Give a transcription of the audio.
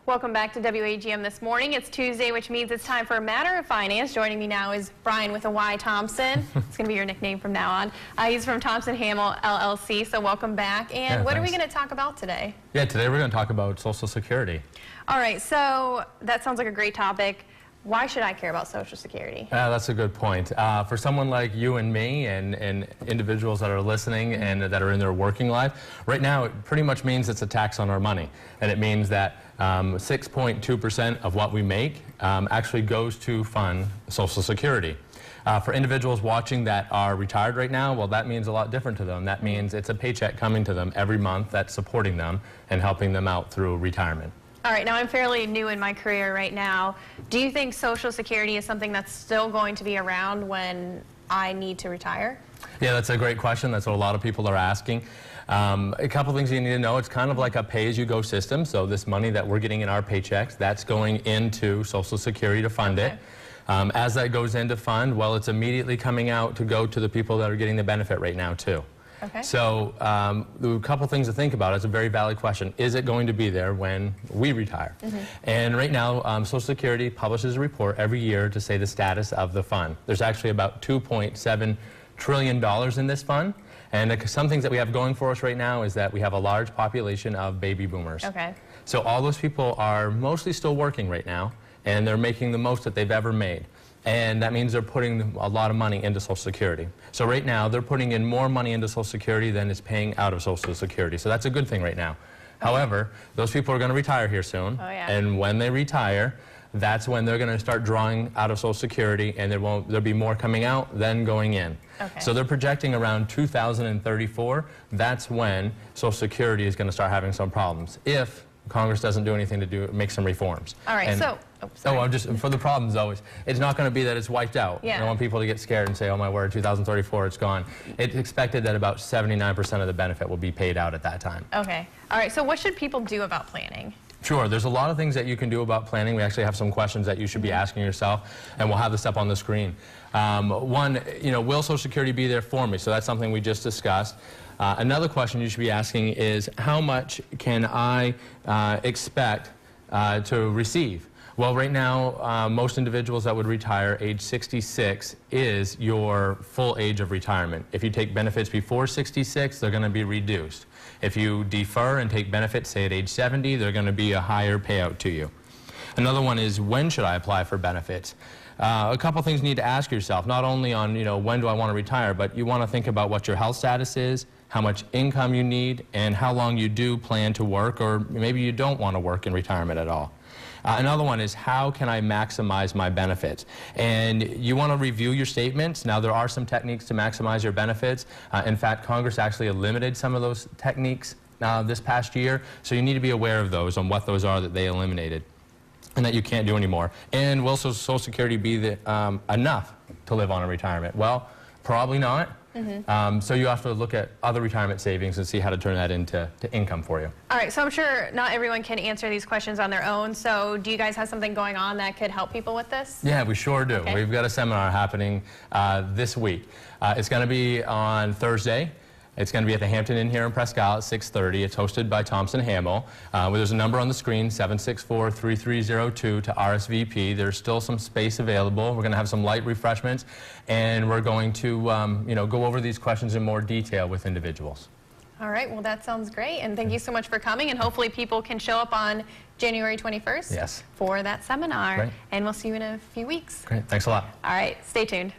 Welcome back to WAGM this morning. It's Tuesday, which means it's time for a Matter of Finance. Joining me now is Brian with a Y Thompson. It's going to be your nickname from now on. He's from Thompson-Hamel, LLC, so welcome back. And what are we going to talk about today? Yeah, today we're going to talk about Social Security. All right, so that sounds like a great topic. Why should I care about Social Security? That's a good point. For someone like you and me and individuals that are listening and that are in their working life, right now it pretty much means it's a tax on our money. And it means that 6.2% of what we make actually goes to fund Social Security. For individuals watching that are retired right now, well, that means a lot different to them. That means it's a paycheck coming to them every month that's supporting them and helping them out through retirement. All right, now I'm fairly new in my career right now. Do you think Social Security is something that's still going to be around when I need to retire? Yeah, that's a great question. That's what a lot of people are asking. A couple things you need to know. It's kind of like a pay-as-you-go system. So this money that we're getting in our paychecks, that's going into Social Security to fund it. As that goes into fund, well, it's immediately coming out to go to the people that are getting the benefit right now, too. Okay. So a couple things to think about. It's a very valid question. Is it going to be there when we retire? And right now, Social Security publishes a report every year to say the status of the fund. There's actually about $2.7 trillion in this fund. And some things that we have going for us right now is that we have a large population of baby boomers. Okay. So all those people are mostly still working right now, and they're making the most that they've ever made. And that means they're putting a lot of money into Social Security. So right now, they're putting in more money into Social Security than is paying out of Social Security. So that's a good thing right now. However, those people are going to retire here soon. And when they retire, that's when they're going to start drawing out of Social Security, and there'll be more coming out than going in. So they're projecting around 2034. That's when Social Security is going to start having some problems, if Congress doesn't do anything to make some reforms. All right, and, I'm just, for the problems always, it's not going to be that it's wiped out. I don't want people to get scared and say, oh my word, 2034, it's gone. It's expected that about 79% of the benefit will be paid out at that time. Okay. All right, so what should people do about planning? Sure, there's a lot of things that you can do about planning. We actually have some questions that you should be asking yourself, and we'll have this up on the screen. One, will Social Security be there for me? So that's something we just discussed. Another question you should be asking is, how much can I expect to receive? Well, right now, most individuals that would retire age 66 is your full age of retirement. If you take benefits before 66, they're going to be reduced. If you defer and take benefits, say at age 70, they're going to be a higher payout to you. Another one is, when should I apply for benefits? A couple things you need to ask yourself, not only on, when do I want to retire, but you want to think about what your health status is, how much income you need, and how long you do plan to work, or maybe you don't want to work in retirement at all. Another one is, how can I maximize my benefits? And you want to review your statements. Now, there are some techniques to maximize your benefits. In fact, Congress actually eliminated some of those techniques this past year, so you need to be aware of those, on what those are that they eliminated and that you can't do anymore. And will Social Security be enough to live on in retirement? Well, probably not. So you have to look at other retirement savings and see how to turn that into income for you. All right, so I'm sure not everyone can answer these questions on their own, so do you guys have something going on that could help people with this? Yeah, we sure do. We've got a seminar happening this week. It's going to be on Thursday. It's going to be at the Hampton Inn here in Presque Isle at 6:30. It's hosted by Thompson-Hamel. There's a number on the screen, 764-3302 to RSVP. There's still some space available. We're going to have some light refreshments, and we're going to go over these questions in more detail with individuals. All right, well, that sounds great, and thank you so much for coming, and hopefully people can show up on January 21st for that seminar. And we'll see you in a few weeks. Great, thanks a lot. All right, stay tuned.